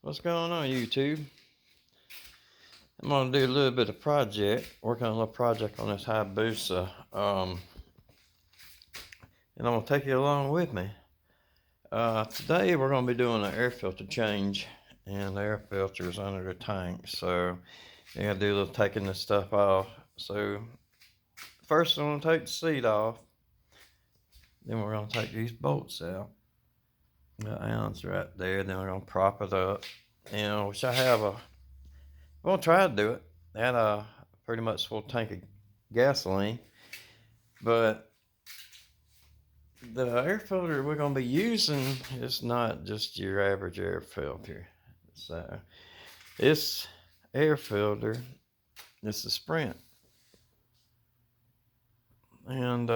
What's going on, YouTube? I'm gonna do a little bit of working on a little project on this Hayabusa, and I'm gonna take you along with me. Today we're gonna be doing an air filter change, and the air filter is under the tank, so you gotta do a little taking this stuff off. So first I'm gonna take the seat off, then we're gonna take these bolts out. The Allen's right there, then we're gonna prop it up. Which I'm gonna try to do it at a pretty much full tank of gasoline, but the air filter we're going to be using is not just your average air filter. So this air filter, it's a Sprint, and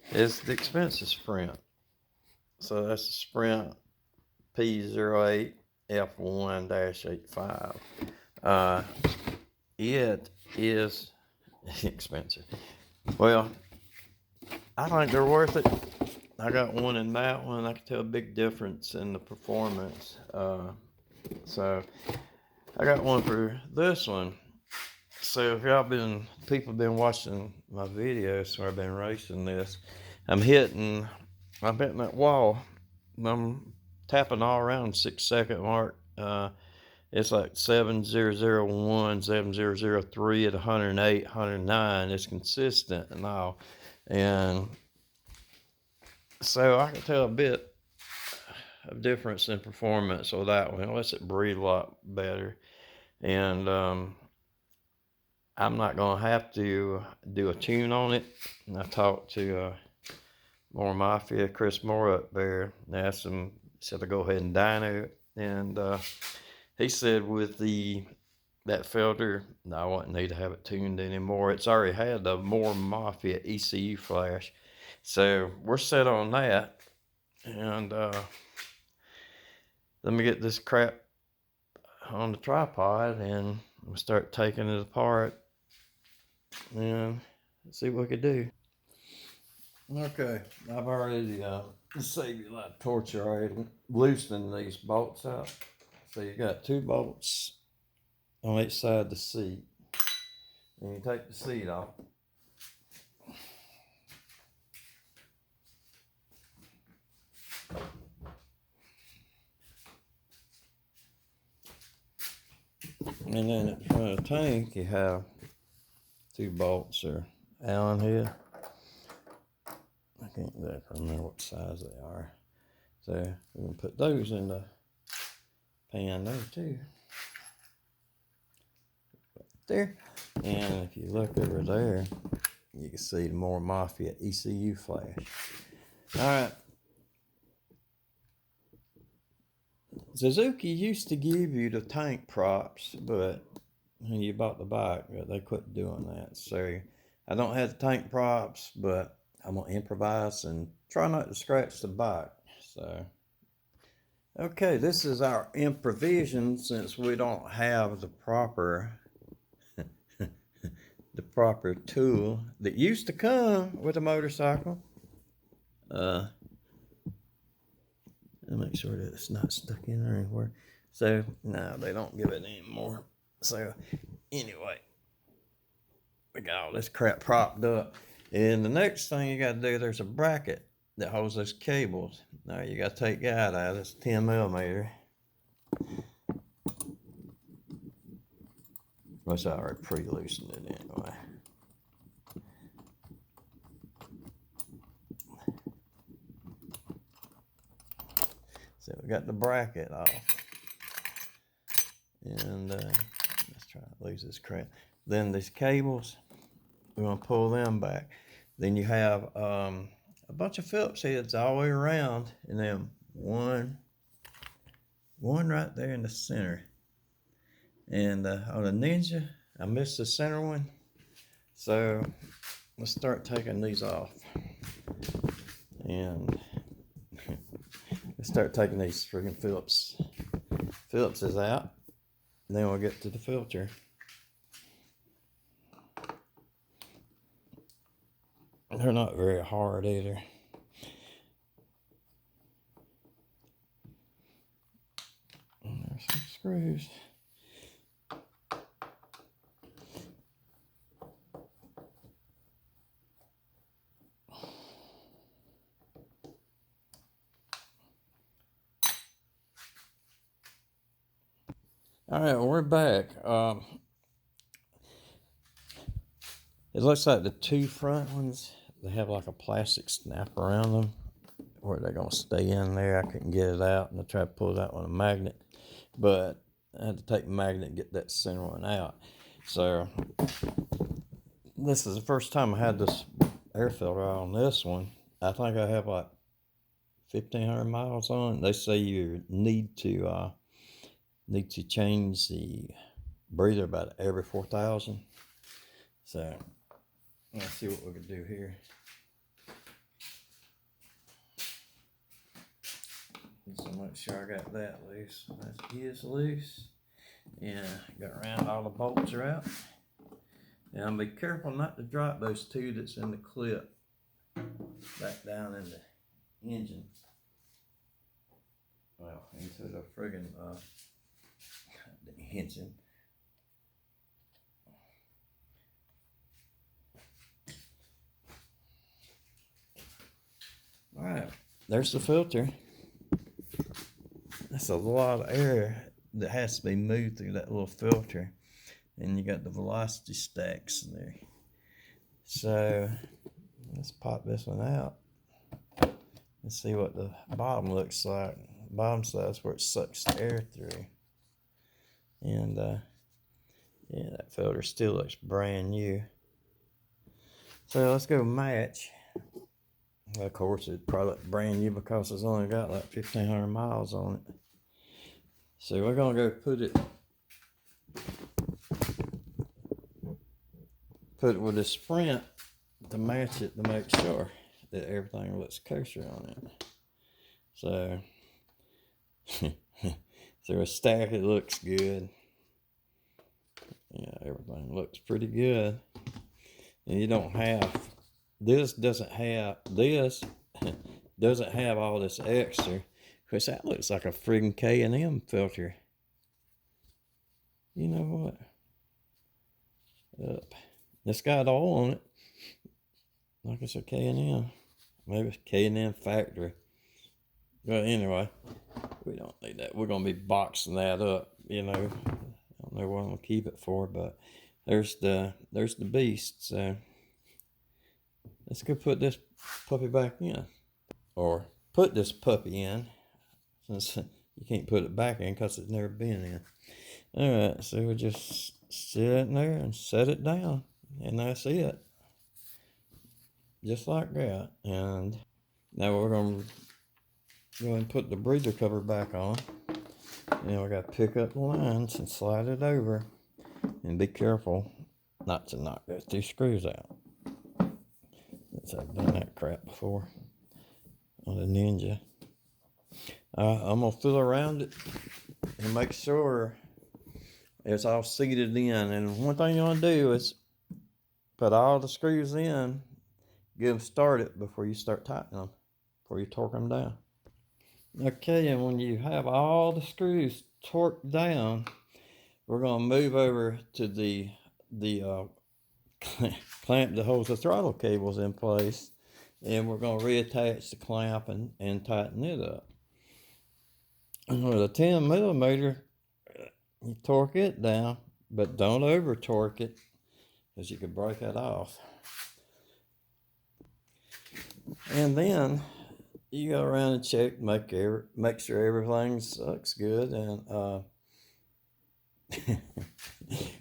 it's the expensive Sprint. So that's the Sprint P08 F1-85. It is expensive. Well, I think they're worth it. I got one in that one. I can tell a big difference in the performance. So I got one for this one. So if people been watching my videos where I've been racing this, I'm hitting that wall. I'm tapping all around 6-second mark. It's like 7001, 7003 at 108, 109. It's consistent and all. And so I can tell a bit of difference in performance with that one. It lets it breathe a lot better. And I'm not going to have to do a tune on it. And I talked to More Mafia, Chris Moore up there, and asked him, said to go ahead and dyno it. And he said with that filter, no, I wouldn't need to have it tuned anymore. It's already had the More Mafia ECU flash. So we're set on that. And let me get this crap on the tripod and we'll start taking it apart and see what we can do. Okay, I've already saved you a lot of torture already loosening these bolts out. So you got 2 bolts on each side of the seat. And you take the seat off. And then at the front of the tank, you have 2 bolts or Allen head. I can't exactly remember what size they are. So we're going to put those in the pan there too. Right there. And if you look over there, you can see the More Mafia ECU flash. Alright. Suzuki used to give you the tank props, but when you bought the bike, they quit doing that. So I don't have the tank props, but I'm going to improvise and try not to scratch the bike. So, okay, this is our improvisation since we don't have the proper tool that used to come with a motorcycle. Make sure that it's not stuck in there anywhere. So, no, they don't give it anymore. So, anyway, we got all this crap propped up. And the next thing you got to do, there's a bracket that holds those cables. Now, you got to take that out. It's 10 millimeter. Which I already pre-loosened it anyway. So we got the bracket off. And let's try to lose this crap. Then these cables, we're going to pull them back. Then you have a bunch of Phillips heads all the way around. And then one right there in the center. And on the Ninja, I missed the center one. So let's start taking these off. And let's start taking these freaking Phillips is out. And then we'll get to the filter. They're not very hard either. screws. All right, we're back. It looks like the two front ones, they have like a plastic snap around them where they're going to stay in there. I couldn't get it out, and I tried to pull it out with a magnet, but I had to take the magnet and get that center one out. So this is the first time I had this air filter on this one. I think I have like 1,500 miles on it. They say you need to change the breather about every 4,000. So let's see what we can do here. So make sure I got that loose. That is loose. Yeah, got around, all the bolts are out. And be careful not to drop those two that's in the clip back down in the engine. Well, into the friggin' the engine. All right, there's the filter. That's a lot of air that has to be moved through that little filter. And you got the velocity stacks there. So let's pop this one out and see what the bottom looks like. The bottom side's where it sucks the air through. And yeah, that filter still looks brand new. So let's go match. Of course, it probably looks brand new because it's only got like 1,500 miles on it. So we're gonna go put it with a Sprint to match it to make sure that everything looks kosher on it. So through a stack, it looks good. Yeah, everything looks pretty good. And you don't have, this doesn't have all this extra, because that looks like a friggin' K&M filter. You know what? It's got oil on it, like it's a K&M. Maybe it's K&M factory. But anyway, we don't need that. We're gonna be boxing that up, you know. I don't know what I'm gonna keep it for, but there's the beast. So let's go put this puppy back in, or put this puppy in, since you can't put it back in because it's never been in. All right, so we'll just sit in there and set it down, and that's it. Just like that. And now we're going to go and put the breather cover back on. And we got to pick up the lines and slide it over. And be careful not to knock those two screws out. I've done that crap before on the Ninja. I'm going to fill around it and make sure it's all seated in. And one thing you want to do is put all the screws in, get them started before you start tightening them, before you torque them down. Okay, and when you have all the screws torqued down, we're going to move over to the clamp that holds the throttle cables in place, and we're going to reattach the clamp and tighten it up. And with a 10 millimeter, you torque it down, but don't over torque it, because you could break it off. And then you go around and check, make sure everything looks good, and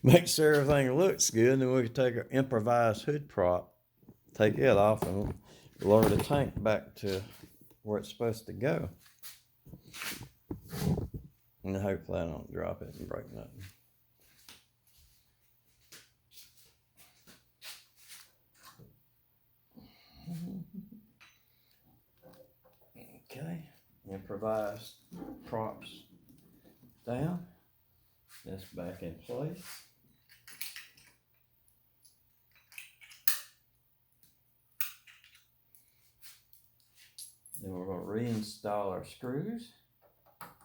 make sure everything looks good. And then we can take our improvised hood prop, take it off, and lower the tank back to where it's supposed to go. And hopefully I don't drop it and break nothing. Okay, improvised props down. That's back in place. Then we're going to reinstall our screws.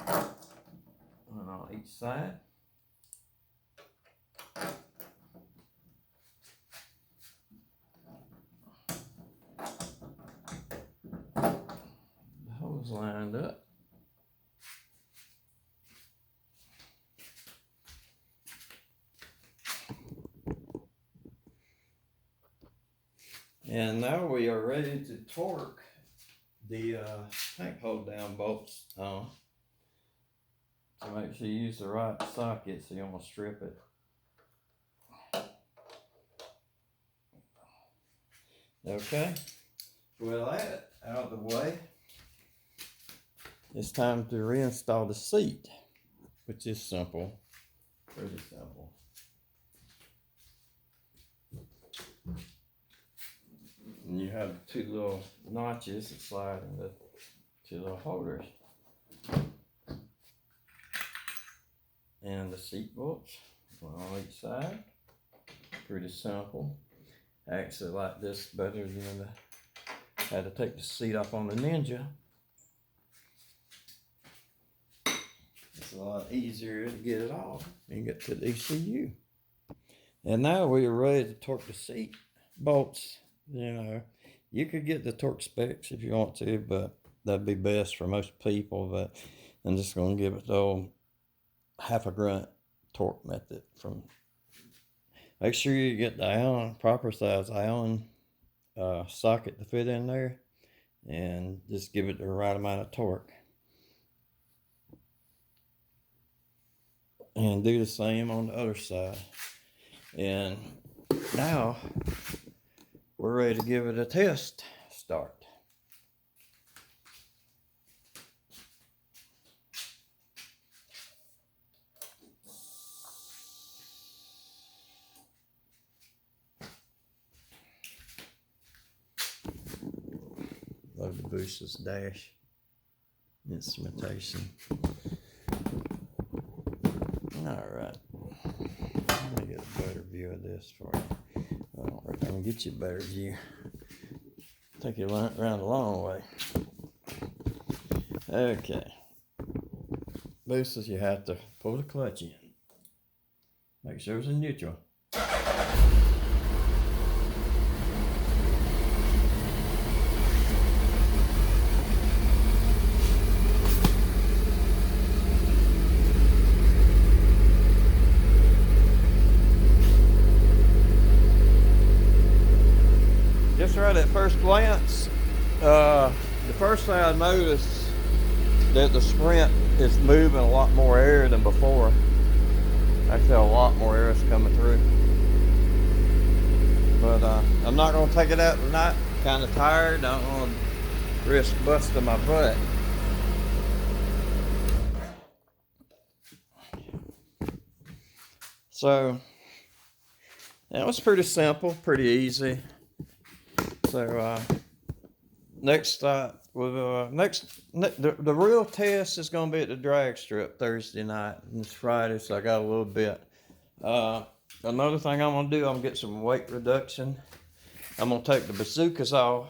And on each side. The hose lined up. And now we are ready to torque the tank hold down bolts on. So make sure you use the right socket so you don't want to strip it. Okay, with that out of the way, it's time to reinstall the seat, which is simple, pretty simple. And you have two little notches that slide into two little holders. And the seat bolts, one on each side. Pretty simple. I actually like this better than I had to take the seat off on the Ninja. It's a lot easier to get it off and get to the ECU. And now we are ready to torque the seat bolts. You know, you could get the torque specs if you want to, but that'd be best for most people. But I'm just going to give it the old half a grunt torque method. From make sure you get the Allen, proper size Allen socket to fit in there, and just give it the right amount of torque. And do the same on the other side. And now we're ready to give it a test start. Love the Busa's dash instrumentation. Alright, let me get a better view of this for you. Well, I'm going to get you a better view. Take you around a long way. Okay. Boosters, you have to pull the clutch in. Make sure it's in neutral. Just right at first glance, the first thing I noticed that the Sprint is moving a lot more air than before. Actually, a lot more air is coming through. But I'm not going to take it out tonight. I'm kind of tired. I don't want to risk busting my butt. So that was pretty simple, pretty easy. So the real test is going to be at the drag strip Thursday night, and it's Friday, so I got a little bit. Another thing I'm going to do, I'm going to get some weight reduction. I'm going to take the bazookas off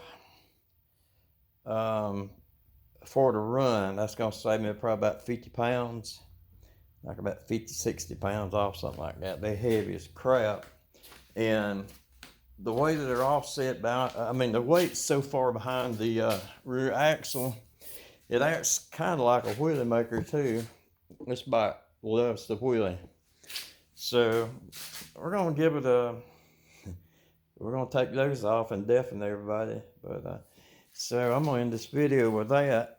for the run. That's going to save me probably about 50 pounds, like about 50, 60 pounds off, something like that. They're heavy as crap. And the way that they're offset by, the weight's so far behind the rear axle, it acts kind of like a wheelie maker too. This bike loves the wheelie. So we're going to give it we're going to take those off and deafen everybody. But so I'm going to end this video with that.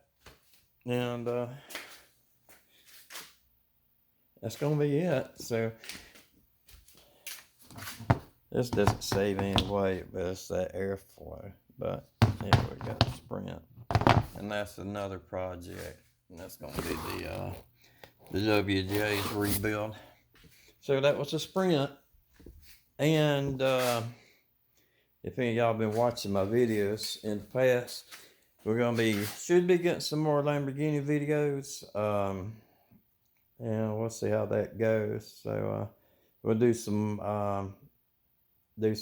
And that's going to be it. So this doesn't save any weight, but it's that airflow. But yeah, we got the Sprint, and that's another project, and that's going to be the WJ's rebuild. So that was the Sprint, and if any of y'all been watching my videos in the past, should be getting some more Lamborghini videos, and we'll see how that goes. So we'll do some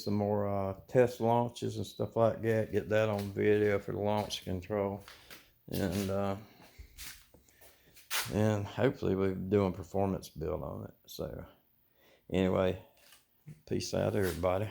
more test launches and stuff like that. Get that on video for the launch control. And And hopefully we're doing performance build on it. So anyway, peace out everybody.